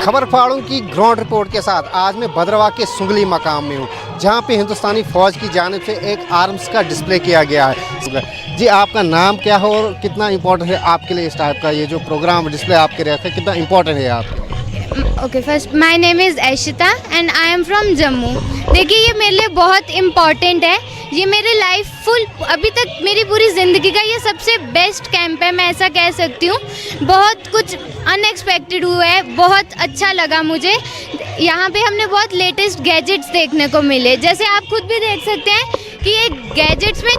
खबर फाड़ों की ground report के साथ आज मैं भद्रवाह के सुंगली मकाम में हूँ, जहाँ पे हिंदुस्तानी फौज की जानिब से एक आर्म्स का डिस्प्ले किया गया है। जी, आपका नाम क्या है और कितना इम्पोर्टेंट है आपके लिए इस टाइप का ये जो प्रोग्राम डिस्प्ले आपके रहते हैं, कितना इम्पोर्टेंट है आपके? Okay, first my name is Aishita and I am from Jammu. देखिए, ये मेरे लिए बहुत इम्पॉर्टेंट है। ये मेरे लाइफ फुल अभी तक मेरी पूरी ज़िंदगी का ये सबसे बेस्ट कैंप है, मैं ऐसा कह सकती हूँ। बहुत कुछ अनएक्सपेक्टेड हुआ है, बहुत अच्छा लगा मुझे। यहाँ पे हमने बहुत लेटेस्ट गैजेट्स देखने को मिले, जैसे आप खुद भी देख सकते हैं कि ये गैजेट्स में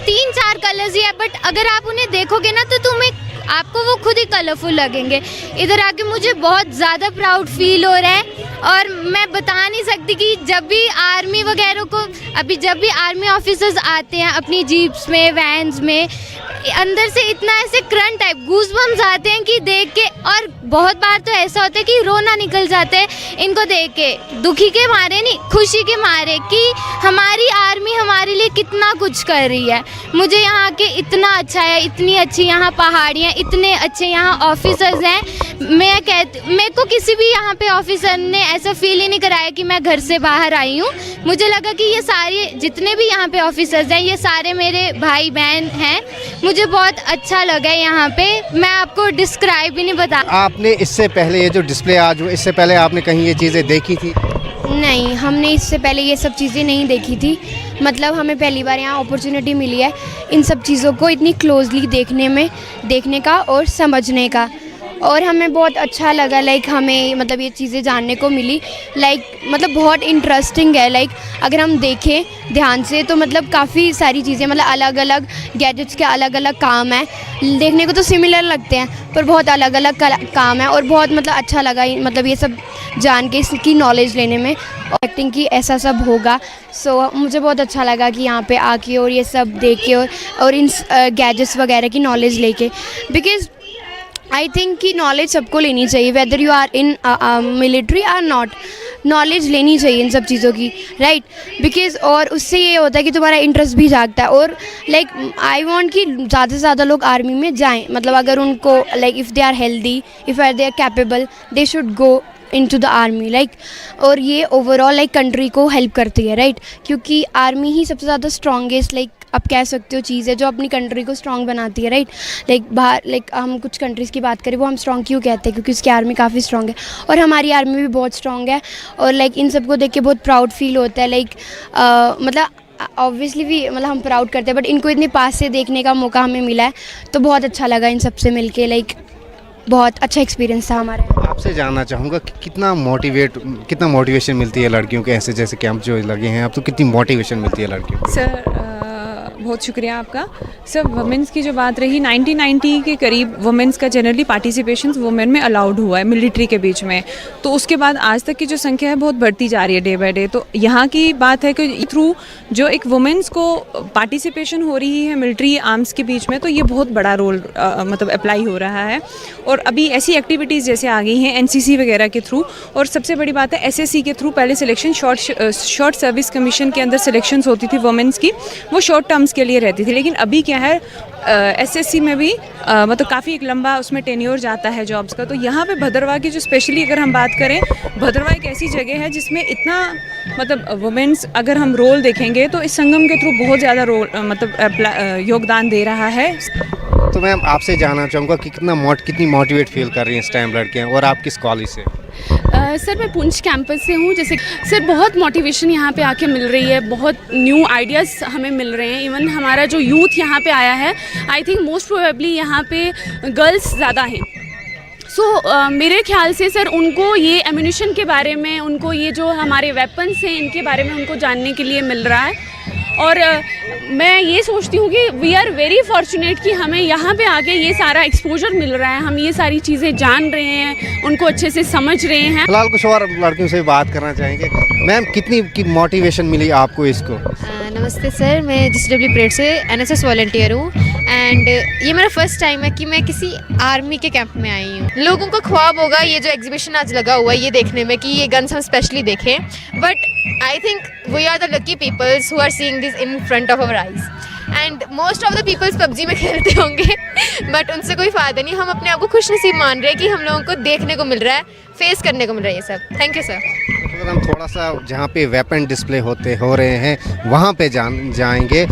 3-4 कलर्स ही है, बट अगर आप उन्हें देखोगे ना तो आपको वो खुद ही कलरफुल लगेंगे। इधर आके मुझे बहुत ज़्यादा प्राउड फील हो रहा है और मैं बता नहीं सकती कि जब भी आर्मी वगैरह को जब भी आर्मी ऑफिसर्स आते हैं अपनी जीप्स में, वैन्स में, अंदर से इतना ऐसे करंट टाइप गूज़बम्स आते हैं कि देख के, और बहुत बार तो ऐसा होता है कि रोना निकल जाता है इनको देख के, दुखी के मारे नहीं, खुशी के मारे कि हमारी आर्मी हमारे लिए कितना कुछ कर रही है। मुझे यहाँ के इतना अच्छा है, इतनी अच्छी यहाँ पहाड़ियाँ, इतने अच्छे यहाँ ऑफिसर्स हैं। मेरे को किसी भी यहाँ पे ऑफिसर ने ऐसा फील ही नहीं कराया कि मैं घर से बाहर आई हूँ। मुझे लगा कि ये सारे जितने भी यहाँ पे ऑफिसर्स हैं ये सारे मेरे भाई बहन हैं। मुझे बहुत अच्छा लगा यहाँ पे, मैं आपको डिस्क्राइब ही नहीं बता। आपने इससे पहले ये जो डिस्प्ले आज हुआ, इससे पहले आपने कहीं ये चीज़ें देखी थी? नहीं, हमने इससे पहले ये सब चीज़ें नहीं देखी थी। मतलब हमें पहली बार यहाँ अपॉर्चुनिटी मिली है इन सब चीज़ों को इतनी क्लोजली देखने का और समझने का, और हमें बहुत अच्छा लगा। लाइक हमें मतलब ये चीज़ें जानने को मिली, मतलब बहुत इंटरेस्टिंग है। अगर हम देखें ध्यान से तो मतलब काफ़ी सारी चीज़ें, मतलब अलग अलग गैजेट्स के अलग अलग काम है। देखने को तो सिमिलर लगते हैं पर बहुत अलग अलग काम है, और बहुत मतलब अच्छा लगा मतलब ये सब जान के, इसकी नॉलेज लेने में, एक्टिंग की ऐसा सब होगा। सो मुझे बहुत अच्छा लगा कि यहाँ पे आके और ये सब देख के और इन गैजेट्स वगैरह की नॉलेज लेके, बिकॉज़ आई थिंक कि नॉलेज सबको लेनी चाहिए, whether you are in military or not. Knowledge लेनी चाहिए इन सब चीज़ों की, राइट? बिकॉज़ और उससे ये होता है कि तुम्हारा इंटरेस्ट भी जागता है, और आई वांट कि ज़्यादा से ज़्यादा लोग आर्मी में जाएं। मतलब अगर उनको if they are healthy, if they are capable, they should go into the army. और ये ओवरऑल कंट्री को हेल्प करती है, राइट? क्योंकि आर्मी ही सबसे ज़्यादा स्ट्रॉन्गेस्ट आप कह सकते हो चीज़ है जो अपनी कंट्री को स्ट्रॉन्ग बनाती है, राइट? बाहर हम कुछ कंट्रीज़ की बात करें, वो हम स्ट्रॉन्ग क्यों कहते हैं? क्योंकि उसकी आर्मी काफ़ी स्ट्रॉन्ग है, और हमारी आर्मी भी बहुत स्ट्रॉन्ग है। और इन सबको देख के बहुत प्राउड फील होता है। मतलब ऑब्वियसली भी मतलब हम प्राउड करते हैं, बट इनको इतने पास से देखने का मौका हमें मिला है तो बहुत अच्छा लगा इन सब से मिल के। बहुत अच्छा एक्सपीरियंस था हमारा। आपसे जानना चाहूँगा कि कितना मोटिवेशन मिलती है लड़कियों के ऐसे जैसे कैंप जो लगे हैं, अब तो कितनी मोटिवेशन मिलती है लड़कियों को? सर बहुत शुक्रिया आपका। सर वुमेंस की जो बात रही, 1990 के करीब वुमेंस का जनरली पार्टिसिपेशन वुमेन में अलाउड हुआ है मिलिट्री के बीच में, तो उसके बाद आज तक की जो संख्या है बहुत बढ़ती जा रही है डे बाय डे। तो यहाँ की बात है कि थ्रू जो एक वुमेंस को पार्टिसिपेशन हो रही है मिलिट्री आर्म्स के बीच में, तो ये बहुत बड़ा रोल मतलब अप्लाई हो रहा है। और अभी ऐसी एक्टिविटीज़ जैसे आ गई हैं NCC वगैरह के थ्रू, और सबसे बड़ी बात है SSC के थ्रू पहले सिलेक्शन शॉर्ट सर्विस कमीशन के अंदर सिलेक्शंस होती थी वुमेंस की, वो शॉर्ट टर्म्स के लिए रहती थी। लेकिन अभी क्या है, SSC में भी मतलब काफ़ी एक लंबा उसमें टेन्योर जाता है जॉब्स का। तो यहाँ पे भद्रवाह की जो स्पेशली अगर हम बात करें, भद्रवाह एक ऐसी जगह है जिसमें इतना मतलब वुमेंस अगर हम रोल देखेंगे तो इस संगम के थ्रू बहुत ज़्यादा रोल मतलब योगदान दे रहा है। तो मैम आपसे जानना चाहूँगा कि कितनी मोटिवेट फील कर रही हैं इस टाइम लड़कियाँ, और आप किस कॉलेज से? सर मैं पुंछ कैंपस से हूँ। जैसे सर बहुत मोटिवेशन यहाँ पे आके मिल रही है, बहुत न्यू आइडियाज़ हमें मिल रहे हैं। इवन हमारा जो यूथ यहाँ पे आया है, आई थिंक मोस्ट प्रोबेबली यहाँ पे गर्ल्स ज़्यादा हैं। सो मेरे ख्याल से सर उनको ये एम्यूनिशन के बारे में, उनको ये जो हमारे वेपन्स हैं इनके बारे में उनको जानने के लिए मिल रहा है। और मैं ये सोचती हूँ कि वी आर वेरी फॉर्चुनेट कि हमें यहाँ पे आके ये सारा एक्सपोजर मिल रहा है, हम ये सारी चीज़ें जान रहे हैं, उनको अच्छे से समझ रहे हैं। फिलहाल कुछ और लड़कियों से बात करना चाहेंगे। मैम कितनी की मोटिवेशन मिली आपको इसको? नमस्ते सर, मैं GCW परेड से NSS वॉलंटियर हूँ, एंड ये मेरा फर्स्ट टाइम है कि मैं किसी आर्मी के कैंप में आई हूँ। लोगों का ख्वाब होगा ये जो एग्जीबिशन आज लगा हुआ है ये देखने में कि ये गन्स हम स्पेशली देखें, but I think we are the lucky peoples who are seeing this in front of our eyes. And most of the peoples PUBG में खेलते होंगे बट उनसे कोई फ़ायदा नहीं। हम अपने आप को खुशनसीब मान रहे हैं कि हम लोगों को देखने को मिल रहा है, फेस करने को मिल रहा है ये सब। Thank you sir. अगर हम थोड़ा सा जहाँ पे वेपन डिस्प्ले हो रहे हैं वहाँ पे जाएंगे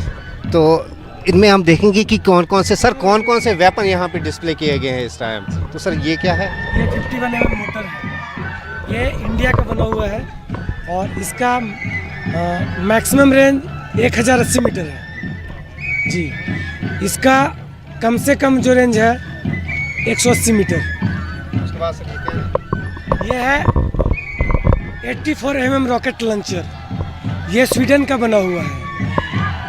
तो इनमें हम देखेंगे कि कौन कौन से वेपन यहाँ पे डिस्प्ले किए गए हैं इस टाइम। तो सर ये क्या है? ये 51 mm मोटर है, ये इंडिया का बना हुआ है और इसका मैक्सिमम रेंज 1080 मीटर है जी। इसका कम से कम जो रेंज है 180 मीटर। उसके बाद सर ये क्या है? ये है 84 mm रॉकेट लॉन्चर, ये स्वीडन का बना हुआ है।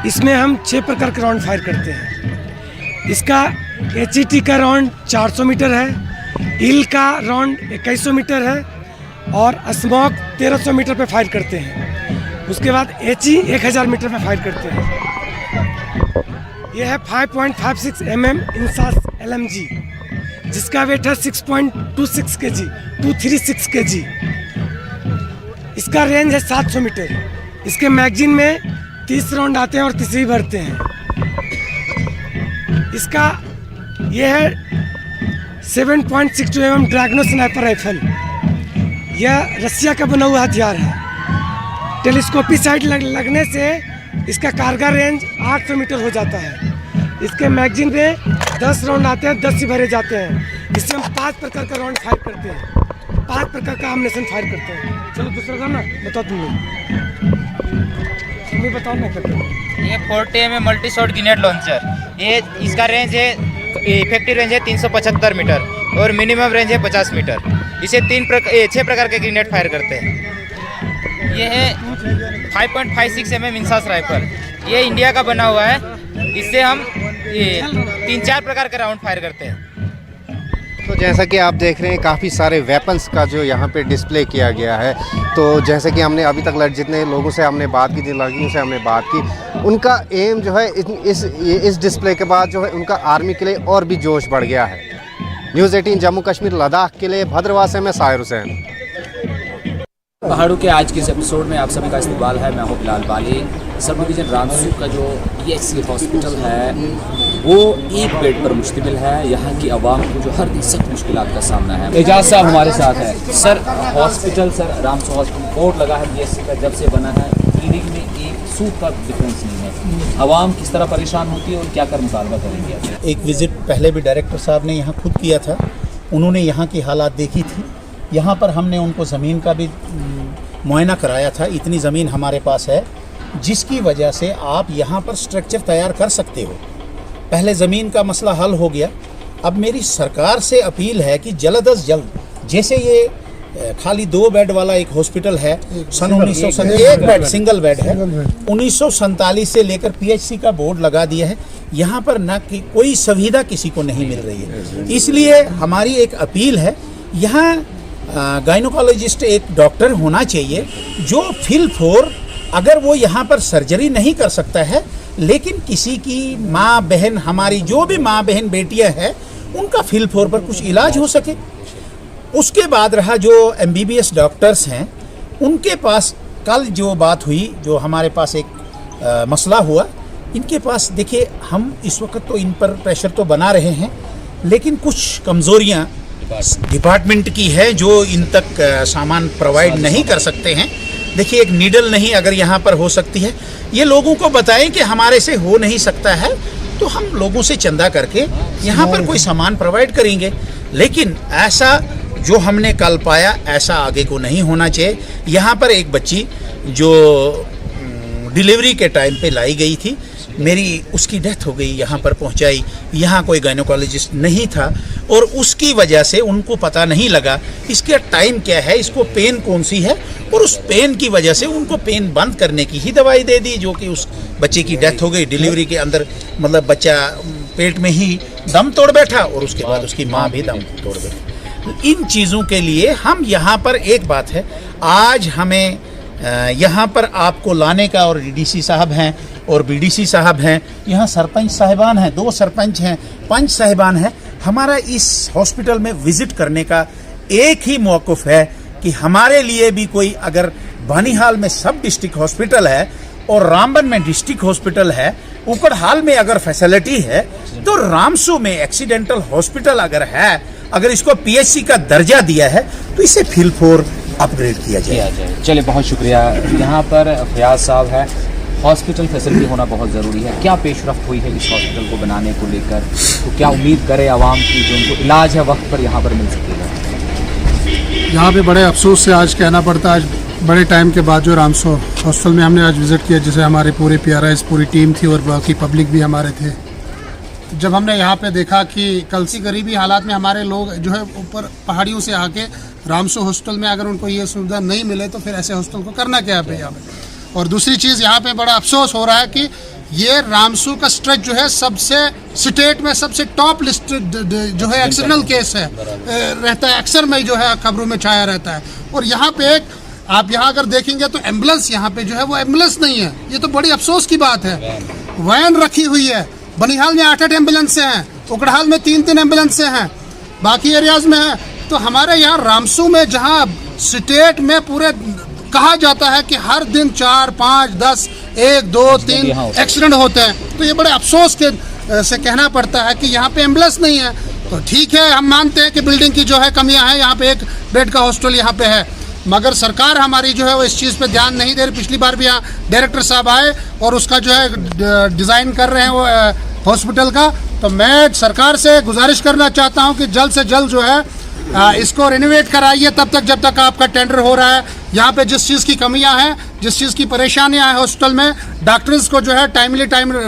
इसमें हम 6 प्रकार के राउंड फायर करते हैं। इसका HET का राउंड 400 मीटर है, ईल का राउंड 2100 मीटर है और स्मॉक 1300 मीटर पे फायर करते हैं। उसके बाद HE 1000 मीटर पे फायर करते हैं। यह है 5.56 mm इंसास LMG, जिसका वेट है 6.26 kg, 236 kg। इसका रेंज है 700 मीटर। इसके मैगजीन में 30 राउंड आते हैं और 30 ही भरते हैं। इसका यह है 7.62 mm ड्रैगनो स्नाइपर राइफल, यह रसिया का बना हुआ हथियार है। टेलीस्कोपी साइट लगने से इसका कारगर रेंज 800 मीटर हो जाता है। इसके मैगजीन में 10 राउंड आते हैं, 10 ही भरे जाते हैं। इससे हम 5 प्रकार का राउंड फायर करते हैं, 5 प्रकार का एम्युनिशन फायर करते हैं। चलो दूसरा था ना, बताओ तुम बताओ ना करते। ये 40 mm multi shot grenade launcher, ये इसका रेंज है, इफेक्टिव रेंज है 375 मीटर और मिनिमम रेंज है 50 मीटर। इसे 6 प्रकार के ग्रेनेड फायर करते हैं। ये है 5.56 mm इंसास राइफल, ये इंडिया का बना हुआ है। इससे हम 3-4 प्रकार के राउंड फायर करते हैं। तो जैसा कि आप देख रहे हैं काफ़ी सारे वेपन्स का जो यहाँ पे डिस्प्ले किया गया है। तो जैसे कि हमने अभी तक जितने लोगों से हमने बात की, जिन लड़कियों से हमने बात की, उनका एम जो है इस डिस्प्ले के बाद जो है उनका आर्मी के लिए और भी जोश बढ़ गया है। न्यूज़ 18 जम्मू कश्मीर लद्दाख के लिए भद्रवाह से मैं साहिर हुसैन। पहाड़ों के आज के इस एपिसोड में आप सभी का इस्तकबाल है। मैं हूँ बिलाल बाली। सब डिवीज़न रामसू का जो EHC हॉस्पिटल है वो एक बेड पर मुश्तमिल है। यहाँ की आवाम को जो हर दिन सख्त मुश्किलात का सामना है। एजाज साहब हमारे साथ है। Sir hospital, sir Ramsu hospital board लगा है BSc का, जब से बना है क्लिनिक में एक सूट का डिफरेंस नहीं है। आवाम किस तरह परेशान होती है और क्या कर मुतालबा करेंगे? एक विज़िट पहले भी डायरेक्टर साहब ने यहाँ खुद किया था, उन्होंने यहाँ की हालात देखी थी। यहाँ पर हमने उनको ज़मीन का भी मुआयना कराया था। इतनी ज़मीन हमारे पास है जिसकी वजह से आप यहाँ पर स्ट्रक्चर तैयार कर सकते हो। पहले ज़मीन का मसला हल हो गया। अब मेरी सरकार से अपील है कि जल्द अज जल्द, जैसे ये खाली 2 बेड वाला एक हॉस्पिटल है, सन 1947 बेड सिंगल बेड है, 1947 से लेकर PHC का बोर्ड लगा दिया है। यहाँ पर ना कि कोई सुविधा किसी को नहीं मिल रही है। इसलिए हमारी एक अपील है, यहाँ गायनोकोलॉजिस्ट एक डॉक्टर होना चाहिए जो फील फोर, अगर वो यहाँ पर सर्जरी नहीं कर सकता है लेकिन किसी की माँ बहन, हमारी जो भी माँ बहन बेटियाँ हैं, उनका फील फोर पर कुछ इलाज हो सके। उसके बाद रहा जो MBBS डॉक्टर्स हैं, उनके पास कल जो बात हुई, जो हमारे पास एक मसला हुआ, इनके पास देखिए, हम इस वक्त तो इन पर प्रेशर तो बना रहे हैं लेकिन कुछ कमज़ोरियाँ डिपार्टमेंट की है जो इन तक सामान प्रोवाइड नहीं कर सकते हैं। देखिए, एक नीडल नहीं अगर यहाँ पर हो सकती है, ये लोगों को बताएं कि हमारे से हो नहीं सकता है, तो हम लोगों से चंदा करके यहाँ पर कोई सामान प्रोवाइड करेंगे। लेकिन ऐसा जो हमने कल पाया, ऐसा आगे को नहीं होना चाहिए। यहाँ पर एक बच्ची जो डिलीवरी के टाइम पे लाई गई थी, मेरी उसकी डेथ हो गई, यहाँ पर पहुँचाई। यहाँ कोई गायनोकोलॉजिस्ट नहीं था और उसकी वजह से उनको पता नहीं लगा इसका टाइम क्या है, इसको पेन कौन सी है, और उस पेन की वजह से उनको पेन बंद करने की ही दवाई दे दी, जो कि उस बच्चे की डेथ हो गई डिलीवरी के अंदर। मतलब बच्चा पेट में ही दम तोड़ बैठा और उसके बाद उसकी माँ भी दम तोड़ बैठी। इन चीज़ों के लिए हम यहाँ पर, एक बात है, आज हमें यहाँ पर आपको लाने का, और DDC साहब हैं और BDC साहब हैं, यहाँ सरपंच साहिबान हैं, 2 सरपंच हैं, 5 साहिबान हैं। हमारा इस हॉस्पिटल में विज़िट करने का एक ही मौक़िफ़ है कि हमारे लिए भी कोई, अगर बानीहाल में सब डिस्ट्रिक्ट हॉस्पिटल है और रामबन में डिस्ट्रिक्ट हॉस्पिटल है, उकड़हाल में अगर फैसिलिटी है तो रामसू में एक्सीडेंटल हॉस्पिटल अगर है, अगर इसको पीएचसी का दर्जा दिया है तो इसे फील्ड 4 अपग्रेड किया जाए। चलिए बहुत शुक्रिया। यहाँ पर फयाज साहब है, हॉस्पिटल फैसिलिटी होना बहुत ज़रूरी है। क्या पेशरफ्त हुई है इस हॉस्पिटल को बनाने को लेकर, तो क्या उम्मीद करे आवाम की जो उनको इलाज है वक्त पर यहाँ पर मिल सकेगा? यहाँ पे बड़े अफसोस से आज कहना पड़ता है, आज बड़े टाइम के बाद जो रामसू हॉस्टल में हमने आज विज़िट किया, जिसे हमारे पूरे PRIs पूरी टीम थी और बाकी पब्लिक भी हमारे थे। जब हमने यहाँ पे देखा कि कल सी गरीबी हालात में हमारे लोग जो है ऊपर पहाड़ियों से आके रामसू हॉस्टल में अगर उनको ये सुविधा नहीं मिले तो फिर ऐसे हॉस्टल को करना क्या है यहाँ पे। और दूसरी चीज़ यहाँ पे बड़ा अफसोस हो रहा है कि ये रामसू का स्ट्रेच जो है सबसे स्टेट में सबसे टॉप लिस्टेड जो है एक्सीडेंटल केस है रहता है, अक्सर में जो है खबरों में छाया रहता है। और यहाँ पे एक आप यहाँ अगर देखेंगे तो एम्बुलेंस यहाँ पे जो है वो एम्बुलेंस नहीं है, ये तो बड़ी अफसोस की बात है। वैन रखी हुई है, बनिहाल में 8-8 एम्बुलेंस हैं, उकड़हाल में 3-3 एम्बुलेंस हैं, बाकी एरियाज में है। तो हमारे यहाँ रामसू में जहाँ स्टेट में पूरे कहा जाता है कि हर दिन 4, 5, 10, 1, 2, 3 एक्सीडेंट होते हैं, तो ये बड़े अफसोस के से कहना पड़ता है कि यहाँ पे एम्बुलेंस नहीं है। तो ठीक है, हम मानते हैं कि बिल्डिंग की जो है कमियां हैं, यहाँ पे एक बेड का हॉस्टल यहाँ पे है, मगर सरकार हमारी जो है वो इस चीज़ पे ध्यान नहीं दे रही। पिछली बार भी यहाँ डायरेक्टर साहब आए और उसका जो है डिज़ाइन कर रहे हैं वो हॉस्पिटल का। तो मैं सरकार से गुजारिश करना चाहता हूँ कि जल्द से जल्द जो है इसको रिनोवेट कराइए, तब तक जब तक आपका टेंडर हो रहा है। यहाँ पे जिस चीज़ की कमियां हैं, जिस चीज़ की परेशानियां हैं हॉस्पिटल में, डॉक्टर्स को जो है टाइम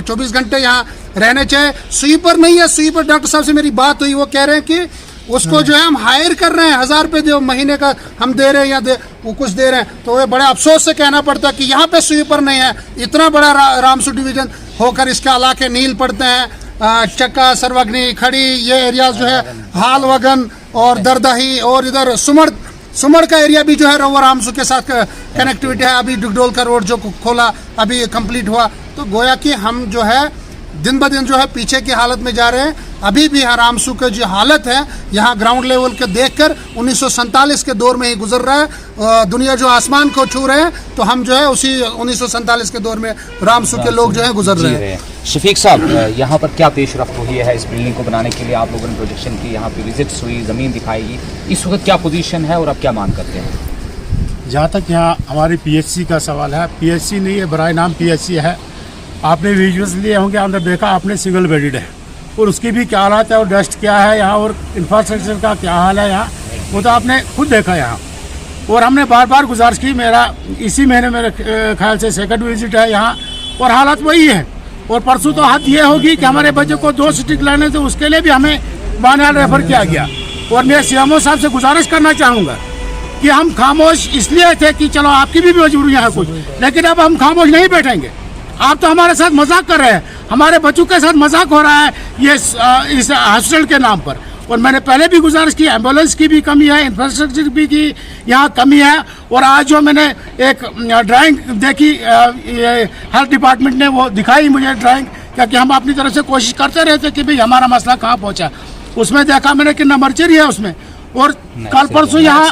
24 घंटे यहाँ रहने चाहिए। स्वीपर नहीं है, स्वीपर डॉक्टर साहब से मेरी बात हुई, वो कह रहे हैं कि उसको जो है हम हायर कर रहे हैं, 1000 रुपये जो महीने का हम दे रहे हैं या वो कुछ दे रहे हैं। तो ये बड़े अफसोस से कहना पड़ता है कि यहाँ पे स्वीपर नहीं है। इतना बड़ा रामसू डिवीज़न होकर इसके इलाके नील पड़ते हैं, चक्का, सर्वग्नी, खड़ी, ये एरियाज जो है हालवगन और दरदही और इधर सुमड़ का एरिया भी जो है रोवर रामसू के साथ कनेक्टिविटी है। अभी डुगडोल का रोड जो खोला अभी कंप्लीट हुआ, तो गोया कि हम जो है दिन ब दिन जो है पीछे की हालत में जा रहे हैं। अभी भी यहाँ रामसू की जो हालत है यहाँ ग्राउंड लेवल के देखकर 1947 के दौर में ही गुजर रहा है। दुनिया जो आसमान को छू रहे हैं, तो हम जो है उसी 1947 के दौर में रामसू के लोग जो है गुजर रहे हैं। शफीक साहब, यहाँ पर क्या पेशरफ्त हुई है इस बिल्डिंग को बनाने के लिए? आप लोगों ने प्रोजेक्शन की, यहाँ पे विजिट्स हुई, ज़मीन दिखाई, इस वक्त क्या पोजीशन है और अब क्या मांग करते हैं? जहाँ तक यहाँ हमारी PHC का सवाल है, PHC नहीं है, बराए नाम PHC है। आपने विजुअल्स लिए होंगे, अंदर देखा आपने, सिंगल बेडेड है और उसकी भी क्या हालत है और डस्ट क्या है यहाँ और इंफ्रास्ट्रक्चर का क्या हाल है यहाँ, वो तो आपने खुद देखा यहाँ। और हमने बार बार गुजारिश की, मेरा इसी महीने मेरे ख्याल से 2nd विजिट है यहाँ, और हालत वही है। और परसों तो हद ये होगी कि हमारे बच्चों को 2 स्टिक लाने थे, उसके लिए भी हमें बानियाल रेफर किया गया। और मैं CMO साहब से गुजारिश करना चाहूँगा कि हम खामोश इसलिए थे कि चलो आपकी भी मजबूरियाँ हैं कुछ, लेकिन अब हम खामोश नहीं बैठेंगे। आप तो हमारे साथ मजाक कर रहे हैं, हमारे बच्चों के साथ मजाक हो रहा है ये इस हॉस्टल के नाम पर। और मैंने पहले भी गुजारिश की, एम्बुलेंस की भी कमी है, इंफ्रास्ट्रक्चर भी की यहाँ कमी है। और आज जो मैंने एक ड्राइंग देखी, हेल्थ डिपार्टमेंट ने वो दिखाई मुझे ड्राइंग, क्योंकि हम अपनी तरफ से कोशिश करते रहते कि भाई हमारा मसला कहाँ पहुँचा। उसमें देखा मैंने कि मर्चरी है उसमें, और कल परसों यहाँ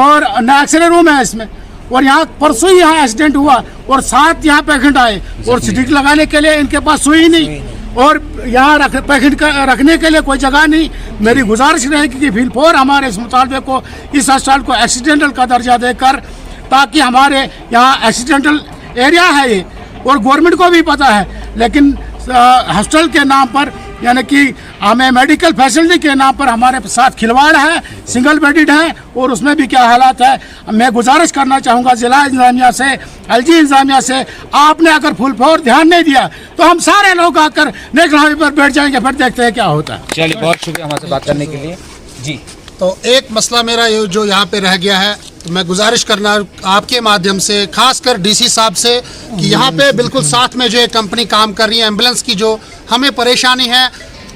और एक्सरे रूम है इसमें, और यहाँ परसों ही यहाँ एक्सीडेंट हुआ और 7 यहाँ पेशेंट आए और स्टिक लगाने के लिए इनके पास सुई नहीं और यहाँ पेशेंट रखने के लिए कोई जगह नहीं। मेरी गुजारिश रहेगी कि फील्ड 4 हमारे इस मुतालबे को, इस अस्पताल को एक्सीडेंटल का दर्जा देकर, ताकि हमारे यहाँ एक्सीडेंटल एरिया है ये और गवर्नमेंट को भी पता है, लेकिन हॉस्टल के नाम पर यानी कि हमें मेडिकल फैसिलिटी के नाम पर हमारे साथ खिलवाड़ है, सिंगल बेडेड है और उसमें भी क्या हालात है। मैं गुजारिश करना चाहूँगा ज़िला इंतजामिया से, LG इंतजामिया से, आपने अगर फुल फोर ध्यान नहीं दिया तो हम सारे लोग आकर नेशनल हाईवे पर बैठ जाएंगे, फिर देखते हैं क्या होता है। चलिए, बहुत शुक्रिया हमारे बात करने के लिए जी। तो एक मसला मेरा ये जो यहाँ पे रह गया है, तो मैं गुजारिश करना आपके माध्यम से खासकर DC साहब से कि यहाँ पे बिल्कुल साथ में जो एक कंपनी काम कर रही है एम्बुलेंस की, जो हमें परेशानी है,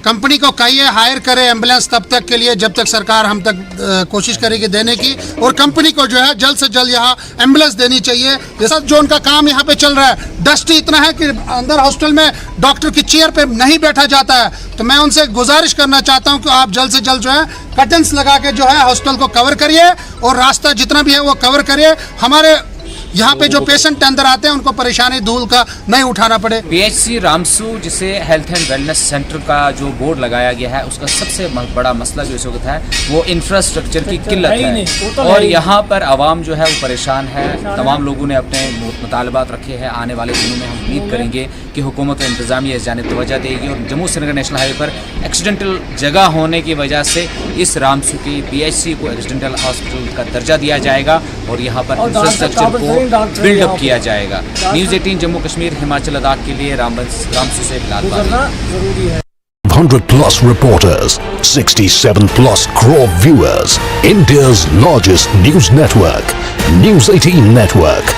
कंपनी को कहिए हायर करे एम्बुलेंस तब तक के लिए जब तक सरकार हम तक कोशिश करेगी देने की, और कंपनी को जो है जल्द से जल्द यहाँ एम्बुलेंस देनी चाहिए। जैसा जो उनका काम यहाँ पे चल रहा है, डस्ट इतना है कि अंदर हॉस्टल में डॉक्टर की चेयर पे नहीं बैठा जाता है। तो मैं उनसे गुजारिश करना चाहता हूँ कि आप जल्द से जल्द जो है कर्टन्स लगा के जो है हॉस्टल को कवर करिए और रास्ता जितना भी है वो कवर करिए। हमारे यहाँ पे जो पेशेंट अंदर आते हैं उनको परेशानी धूल का नहीं उठाना पड़े। PHC रामसू जिसे हेल्थ एंड वेलनेस सेंटर का जो बोर्ड लगाया गया है उसका सबसे बड़ा मसला जो इस वक्त है वो इंफ्रास्ट्रक्चर की किल्लत है और यहाँ पर आवाम जो है वो परेशान है। तमाम लोगों ने अपने मुतालबात रखे हैं। आने वाले दिनों में हम उम्मीद करेंगे कि हुकूमत और इंतज़ामिया इस जानिब तवज्जो देगी और जम्मू श्रीनगर नेशनल हाईवे पर एक्सीडेंटल जगह होने की वजह से इस रामसू की PHC को एक्सीडेंटल हॉस्पिटल का दर्जा दिया जाएगा और यहाँ पर इंफ्रास्ट्रक्चर को बिल्डअप किया जाएगा। न्यूज़ 18 जम्मू कश्मीर हिमाचल लद्दाख के लिए रामसू से बिलाल बाली। 100 plus reporters, 67 plus crore viewers, India's largest news network, News 18 Network.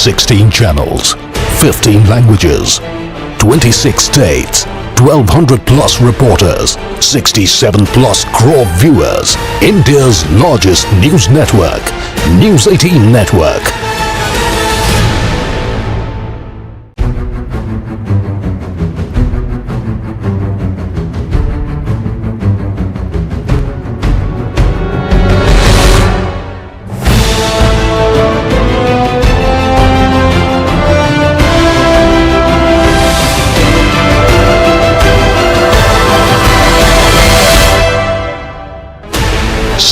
Sixteen channels, 15 languages, 26 states, 1200 plus reporters, 67 plus crore viewers, India's largest news network, News 18 Network.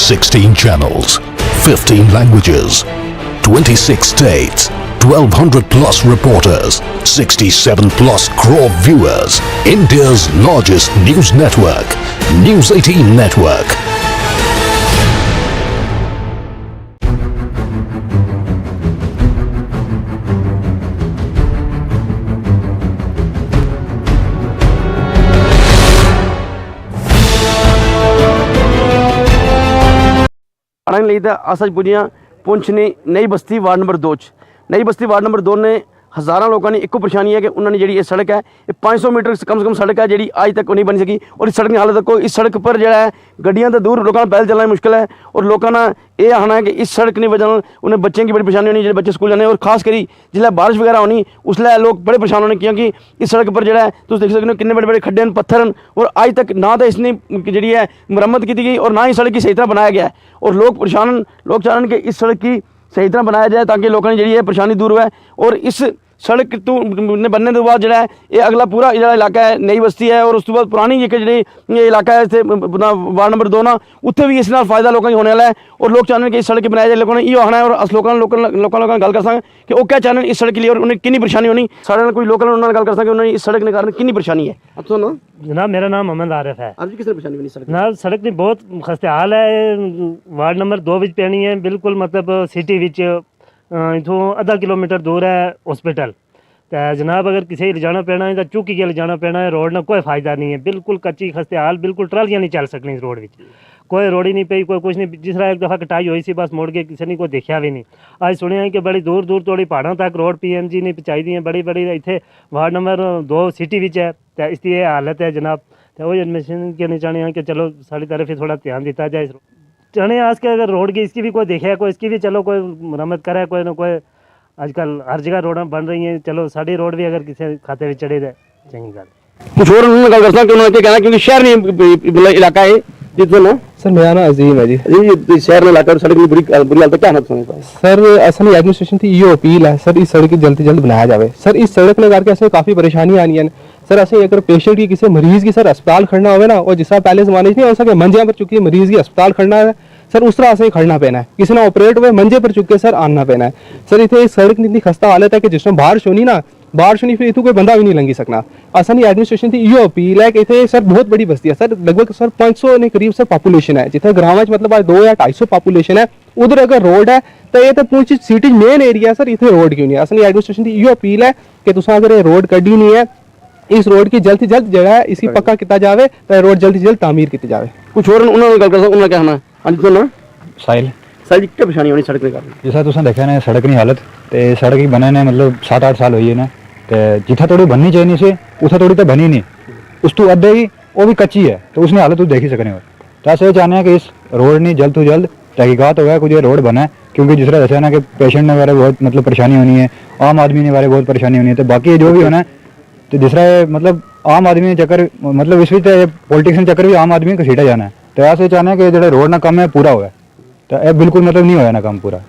Sixteen channels, 15 languages, 26 states, 1200 plus reporters, 67 plus crore viewers, India's largest news network, News 18 Network. ਲਈ ਤਾਂ ਅਸਲ ਪੁੱਜੀਆਂ ਪੁੰਛ ਨੇ ਨਈ ਬਸਤੀ ward number 2 ਚ ਨਈ ਬਸਤੀ ward number 2 ਨੇ हज़ारों लोगों ने एको परेशानी है कि उन्होंने जी सड़क है ये 500 मीटर कम से कम सड़क है जी आज तक नहीं बन सकी और इस सड़क की हालत को इस सड़क पर जो है गड्डियां तो दूर लोगों पैदल चलना मुश्किल है और लोगों का ये आना है कि इस सड़क की वजह उन्हें बच्चों की बड़ी परेशानी होनी जो बच्चे स्कूल जाने और खास करी जिसले बारिश वगैरह होनी उसलिए लोग बड़े परेशान होने क्योंकि इस सड़क पर जो है तुम देख सकते हो कितने बड़े बड़े खड्डे हैं पत्थर हैं और आज तक ना तो इसने जी है मुरम्मत की गई और ना ही सड़क की सही तरह बनाया गया है और लोग परेशान लोग चाह रहे हैं कि इस सड़क की सही तरह बनाया जाए ताकि लोगों की जी है परेशानी दूर हुआ और इस सड़क तो बनने के बाद जो है ये अगला पूरा जो इलाका है नई बस्ती है और उस बाद पुरानी जी इलाका है इतने वार्ड नंबर 2 ना उत्थे भी इस नाल फायदा लोगों को होने वाला है और लोग चाहते हैं कि इस सड़क की बनाया जाए। लोगों ने ये आना है और अस लोगों गल कर सकें कि वो क्या चाहते हैं इस सड़क के लिए और उन्हें कितनी परेशानी होनी सारे कोई लोकल उन्होंने गल कर सकें उन्हें इस सड़क के कारण कितनी परेशानी है। अब सुनो जनाब मेरा नाम मोहम्मद आरिफ है। आप जी किस परेशानी बनी सड़क जनाब सड़क की बहुत खस्ते हाल है वार्ड नंबर 2 विच पैनी है बिल्कुल मतलब सिटी विच इथों आधा किलोमीटर दूर है हॉस्पिटल तो जनाब अगर किसी ले जाना पैना है तो चुकी के ले जाना पैना है रोड ना कोई फ़ायदा नहीं है बिल्कुल कच्ची खस्ते हाल बिल्कुल ट्रालियाँ नहीं चल सकनी इस रोड में कोई रोड ही नहीं पई कोई कुछ नहीं जिस तरह एक दफ़ा कटाई हुई सी बस मुड़ के किसी ने कोई देखा भी नहीं। आज सुने हैं कि बड़ी दूर दूर थोड़ी पहाड़ों तक रोड PMG ने पहुँचाई दी है बड़ी बड़ी इतने वार्ड नंबर 2 सिटी विच है तो इसकी ये हालत है जनाब तो वही एडमिशन कहना चाहते हैं कि चलो सारी तरफ ही थोड़ा ध्यान दिया जाए चाहने आज के अगर रोड की इसकी भी कोई देखे कोई इसकी भी चलो कोई मरम्मत करे कोई ना कोई आजकल हर जगह रोड बन रही हैं चलो साड़ी रोड भी अगर किसी खाते में चढ़े रहे चंगी गल कुछ और उन्होंने गल करना कि उन्होंने कहना क्योंकि शहर में इलाका है जितना ना सर मेरा नाम अजीम है जी शहर में इलाका सड़क में बुरी हालत क्या हालत होने सर असल एडमिनिस्ट्रेशन की ये अपील है सर इस सड़क की जल्द से जल्द बनाया जाए सर इस सड़क ने करके ऐसे काफ़ी परेशानी आनी है सर ऐसे अगर पेशेंट की किसी मरीज की सर अस्पताल खड़ना हो ना और जिस तरह पहले जमाने नहीं हो सके मंजिया पर चुकी मरीज की अस्पताल खड़ना है सर उस तरह से ही खड़ना पैना है किसी ने ऑपरेट हुए मंजे पर चुके सर आना पैना है सर इतने सड़क इतनी खस्ता हालत है कि जिसमें बारिश होनी ना बारिश होनी फिर इतने कोई बंदा भी नहीं लंघी सकना असल एडमिनिस्ट्रेशन की ये अपील है कि इतने सर बहुत बड़ी बस्ती है सर लगभग सर 500 के करीब सर पॉपुलेशन है जितने ग्राम मतलब 2 या 250 पॉपुलेशन है उधर अगर रोड है तो ये तो पूरी सिटी मेन एरिया सर इतने रोड क्यों नहीं असल एडमिनिस्ट्रेशन की ये अपील है कि तुम अगर ये रोड कड्डी नहीं है इस रोड की जल्द से जल्द जगह है इसकी पक्का किया जाए तो रोड जल्द से जल्द तामीर की जाए। कुछ और उन्होंने गल कर उन्होंने क्या कहना हाँ जी सुनो साहिल साहिल जी क्या परेशानी होनी सड़क के कारण जैसा तुसें देखा ने सड़क की हालत ते सड़क ही बने ने मतलब 7-8 साल हुई है ना तो जिथा थोड़ी बननी चाहिए सी उथा थोड़ी तो बनी नहीं, उस तो अद्धे ही वो भी कच्ची है, तो उसने हालत देख ही सकने हो। तो अस ये चाहते हैं कि इस रोड नहीं जल्द तो जल्द तहकीकात हो गया कुछ रोड बना है, क्योंकि जिस तरह दसा ना कि पेशेंट ने बारे बहुत मतलब परेशानी होनी है, आम आदमी ने बारे बहुत परेशानी होनी है, तो बाकी जो भी होना है तो जिस तरह मतलब आम आदमी चक्कर मतलब इस पॉलिटिक्स चक्कर भी आम आदमी घसीटा जाना है। तो अस ये चाहते हैं कि जो रोड ना कम है पूरा होगा, तो यह बिल्कुल मतलब नहीं होया ना काम पूरा।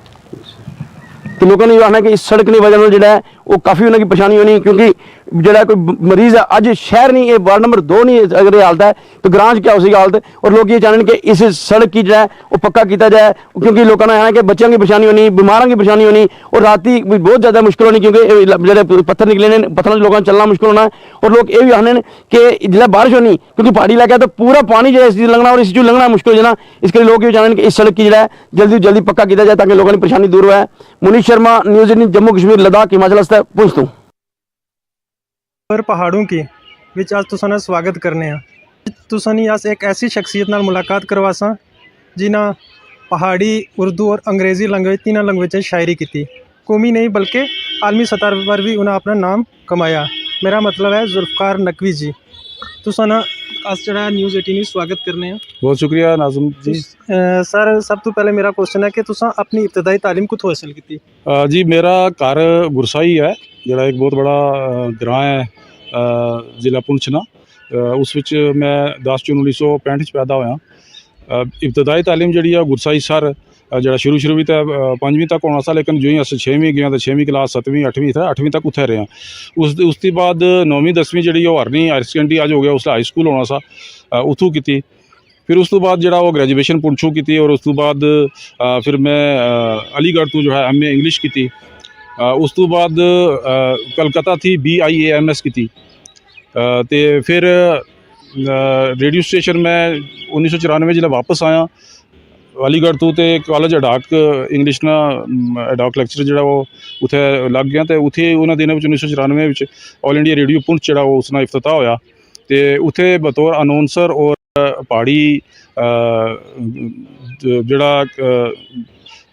तो लोगों ने आना कि इस सड़क की वजह से जो वो काफ़ी उन्हें परेशानी होनी, क्योंकि जो कोई मरीज है अज शहर नहीं ये वार्ड नंबर 2 नहीं अगर ये हालत है तो ग्रां क्या उसी हालत। और लोग ये चाहते हैं कि इस सड़क की जो है वो पक्का किया जाए, क्योंकि लोगों ने आना कि बच्चों की परेशानी होनी, बीमारों की परेशानी होनी, और राती बहुत ज़्यादा मुश्किल होनी, क्योंकि जो पत्थर निकले ने पत्थरों से लोगों चलना मुश्किल होना। और लोग ये भी आने कि जो बारिश होनी, क्योंकि पहाड़ी इलाका है तो पूरा पानी जो है इस लंघना और इस लंघना मुश्किल हो जाना, इसके लिए लोग ये चाहते हैं कि इस सड़क की जो है जल्दी जल्दी पक्का किया जाए ताकि लोगों की परेशानी दूर हो। मुनीष शर्मा, न्यूज़ 18 जम्मू कश्मीर लद्दाख हिमाचल से पहुँचता हूँ। पर पहाड़ों की विच आज तुसां दा स्वागत करने तुसां अस एक ऐसी शख्सियत नाल मुलाकात करवासा जिन्हें पहाड़ी, उर्दू और अंग्रेज़ी लैंग्वेज तीनों लैंग्वेज शायरी की, कौमी नहीं बल्कि आलमी सतह पर भी उन्हें अपना नाम कमाया। मेरा मतलब है जुल्फ़कार नकवी जी। तुसां अस जरा न्यूज़ 18 स्वागत करने। बहुत शुक्रिया नाज़िम जी। सर सब तो पहले मेरा क्वेश्चन है कि तुसां अपनी इब्तदाई तालीम कुत्थों हासिल की? जी मेरा घर गुरसाई है, जरा एक बहुत बड़ा ग्रां है जिला पुंछ ना, उस विच मैं 10 जून 1965 पैदा होया। इब्तदाई तालीम जी गुरसाई सर जरा शुरू भी तो 5वीं तक होना सा, लेकिन जो ही अस 6वीं गए तो 6वीं क्लास 7वीं 8वीं था 8वीं तक उत्थे रहे। उसके बाद 9वीं 10वीं जी हरनी हायर सेकेंडरी अज हो गया, उसका हाई स्कूल होना सा उतों की। फिर उस तो बाद जो वो ग्रेजुएशन पुंछों की, और उस तो बाद फिर मैं अलीगढ़ तो जो है MA इंग्लिश की। उस तो बाद कलकत्ता थी BIAMS की। तो फिर रेडियो स्टेशन में 1994 जिला वापस आया अलीगढ़ तो कॉलेज अडाक इंग्लिश ना अडाक लेक्चर जो वो उथे लग गया। तो उथे उन्होंने दिनों 1994 ऑल इंडिया रेडियो पुंछ जो उसका इफ्तिताह होया। तो उथे बतौर अनाउंसर और पहाड़ी जड़ा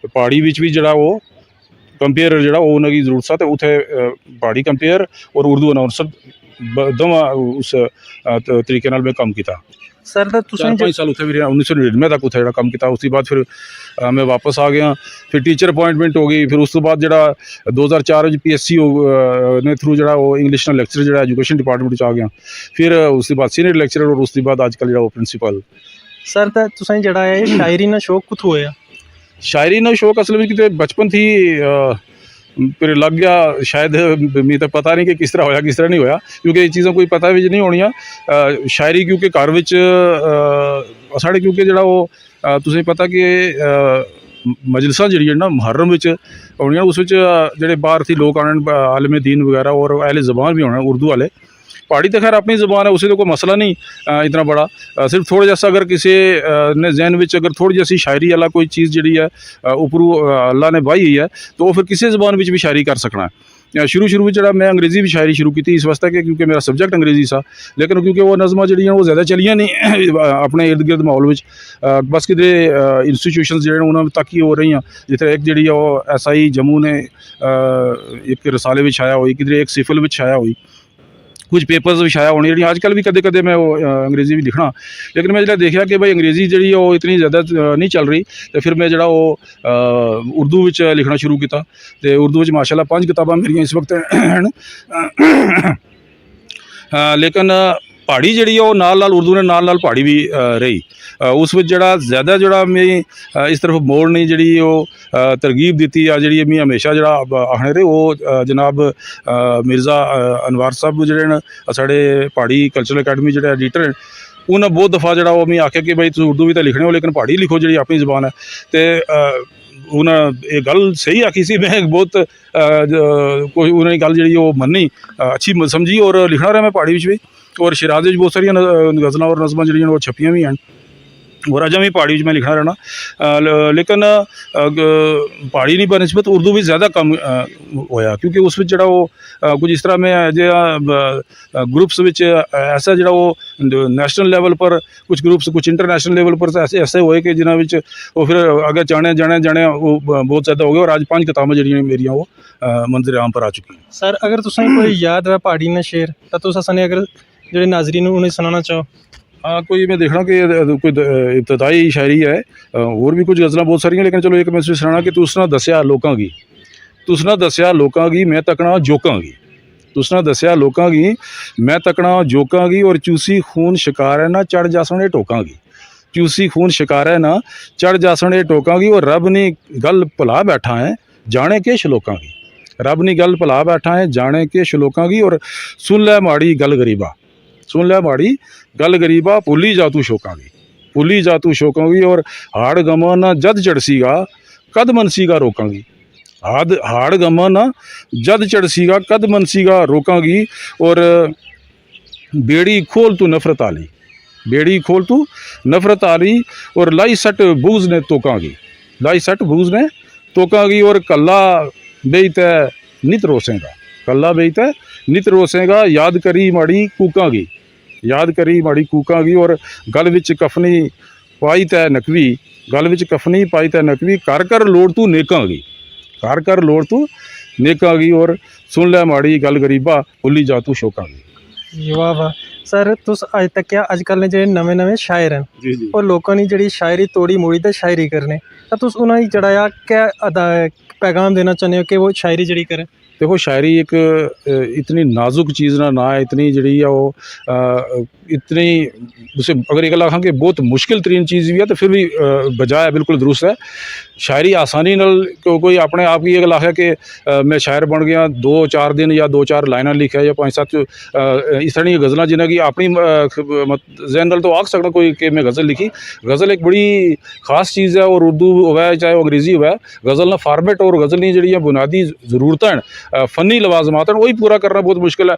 पहाड़ी भी जड़ा वो कंपेयर जो उन्होंने जरूरत सा, तो उथे पहाड़ी कंपेयर और उर्दू अनाउंसर दोवां उस तरीके नाल मैं काम किया। सर 4-5 साल उत्थे भी 1999 तक उत्थे काम किया। उसके बाद फिर मैं वापस आ गया, फिर टीचर अपॉइंटमेंट हो गई। फिर उस तो बाद जो 2004 PSC ने थ्रू जो वो इंग्लिश ना लैक्चर जो एजुकेशन डिपार्टमेंट आ गया। फिर उसके बाद सीनियर लैक्चरर और उसके बाद अजकल जो प्रिंसीपल। सर तुसें जड़ा है शायरी ना शौक कुत्थों होया? शायरी ना शौक असल में कितने बचपन थी, फिर लग गया शायद मैं तो पता नहीं कि किस तरह होया किस तरह नहीं होया, क्योंकि ये चीज़ों कोई पता भी नहीं होनिया। शायरी क्योंकि घर विच साढ़े क्योंकि जो वो तुसें पता कि मजलिसां जी ना मुहर्रम विच होनियां, उस जेह्ड़े बाहर थी लोग आने आलम दीन वगैरह और अहले ज़बान भी होना उर्दू वाले। पहाड़ी तो खैर अपनी ज़बान है, उसे तो कोई मसला नहीं इतना बड़ा। सिर्फ थोड़ा जैसा अगर किसी ने जहन में अगर थोड़ी जैसी शायरी वाला कोई चीज़ जी है उपरू अल्लाह ने बाई हुई है, तो फिर किसी ज़बान में भी शायरी कर सकना है। शुरू में जो मैं अंग्रेज़ी भी शायरी शुरू की थी इस वास्ते कि क्योंकि मेरा सब्जेक्ट अंग्रेज़ी सा, लेकिन क्योंकि वो नज़मां जी वो ज़्यादा चलियाँ नहीं अपने इर्द गिर्द माहौल में, बस कि इंस्टीट्यूशन जो उन्होंने तक ही हो रही हैं। जितने एक जी SI जम्मू ने एक रसाले में छाया हुई, किधर एक सिफल में छाया हुई, कुछ पेपर्स भी छाया होनी जी। आजकल भी कदे कदे मैं वो अंग्रेज़ी भी लिखना, लेकिन मैं जो देखा कि भाई अंग्रेज़ी जी वो इतनी ज़्यादा नहीं चल रही, तो फिर मैं जो वो उर्दू में लिखना शुरू किया। तो उर्दू में माशाल्लाह 5 किताबां मेरिया इस वक्त हैं। लेकिन पहाड़ी जी नाल उर्दू ने नाल पहाड़ी भी रही। उस जड़ा ज़्यादा जड़ा मैं इस तरफ मोड़ नहीं जी वो तरगीब दी या जी मैं हमेशा जड़ा आखने रहे वो जनाब मिर्ज़ा अनवार साहब जो साढ़े पहाड़ी कल्चरल अकैडमी जो एडिटर हैं, उन्हें बहुत दफ़ा जो वो मैं आख्या कि भाई तुम उर्दू भी तो लिखने हो लेकिन पहाड़ी लिखो जी अपनी ज़बान है। तो उन्हें गल सही आखी सी, मैं बहुत उन्हें गल जी वो मन्नी अच्छी समझी और लिखना रहा मैं पहाड़ी भी। और शराजे बहुत सारिया गज़लां और नज़मां जी छपियां भी हैं। और अजा भी पहाड़ी मैं लिखना रहना लेकिन पहाड़ी नहीं बनस्बत उर्दू भी ज़्यादा कम होया क्योंकि उस विच जड़ा वो कुछ इस तरह में ग्रुप्स विच ऐसा जड़ा वो नेशनल लेवल पर कुछ ग्रुप्स कुछ इंटरनेशनल लेवल पर ऐसे ऐसे होए कि जिन्होंने विच वो फिर अगर जाने वो बहुत ज़्यादा हो गया और आज 5 किताबां जड़ियां मेरियां वो मंजर आम पर आ चुकी हैं। सर अगर तुसें कोई याद है पहाड़ी ने शेर तो तुस असां अगर जेह्ड़े नाजरीन उन्हें सुनाना चाहो। हाँ कोई मैं देखना कि कोई इब्तदाई शायरी है और भी कुछ गज़लां बहुत सारियां लेकिन चलो एक मैं सुनाना कि तुसना दस्या लोकां गी तुसना दस्या लोकां गी मैं तकना जोकां गी तुसना दस्या लोकां गी मैं तकना जोकां गी और चूसी खून शिकार है ना चढ़ जासने टोकां गी चूसी खून शिकार है ना चढ़ जासने टोकां गी और रब ने गल भुला बैठा है जाने के शलोकां गी रब ने गल भुला बैठा है जाने के शलोकां गी और सुन लै माड़ी गल गरीबा सुन लै माड़ी गल गरीबा भुली जा तू शोकां गी भुली जा तू शोकां गी और हाड़ गमा ना जद चढ़सीगा कद मनसीगा रोकां गी हाड़ गमा ना जद चढ़सीगा कद मनसीगा रोकां गी और बेड़ी खोल तू नफरत आली बेड़ी खोल तू नफरत आली और लाई सट बूज ने तोकां गी लाई सट बूज ने तोकां गी और कल्ला बेईत नित रोसेगा कल्ला बेईत नित रोसेगा याद करी माड़ी कूकां गी याद करी माड़ी कूकां गी और गल विच कफनी पाई तै नकवी गल विच कफनी पाई तै नकवी कर लोड़ तू नेकां गी कर लोड़ तू नेकां गी और सुन लै माड़ी गल गरीबा भुली जा तू शोकां गी। वाह वाह सर तुस अज तक क्या अजकल ने जेह्ड़े नमें नमें शायर हैं जी जी और लोगों ने जेह्ड़ी शायरी तोड़ी मोड़ी ते शायरी करने तो तुस उन्हें जड़ा क्या पैगाम देना चाहते हो कि वो शायरी जड़ी करें। देखो शायरी एक इतनी नाजुक चीज़ ना है इतनी जड़ी है वो इतनी उसे अगर एक आखां कि बहुत मुश्किल तरीन चीज़ भी है तो फिर भी बजाय बिल्कुल दुरुस्त है। शायरी आसानी नाल कोई अपने आप की आखे कि मैं शायर बन गया 2-4 दिन या 2-4 लाइना लिखा या 5-7 इस तरह की गज़लां जिन्हें कि अपनी जहन नाल तो आख सकना कोई कि मैं गज़ल लिखी। गज़ल एक बड़ी खास चीज़ है और उर्दू होवे चाहे वो अंग्रेज़ी होवे गज़ल ना फॉर्मेट और गज़ल की जी बुनियादी जरूरत हैं फनी लवाजमात हैं वही पूरा करना बहुत मुश्किल है।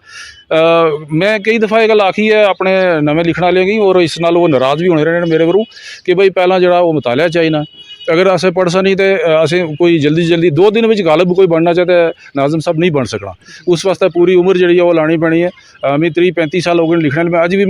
मैं कई दफ़ा ये गल आखी है अपने नवे लिखने वाले की और इस नाल वो नाराज़ भी होने रहे मेरे कोलों कि भाई पहला जरा वो मुतालिया चाहिए अगर असें पढ़ सा नहीं तो असें कोई जल्दी 2 दिन में गालिब कोई बनना चाहे तो नाज़िम साहब नहीं बन सकना उस वास्ते पूरी उम्र जी वो लानी पैनी है। मैं 30-35 साल हो गए लिखने में अज भी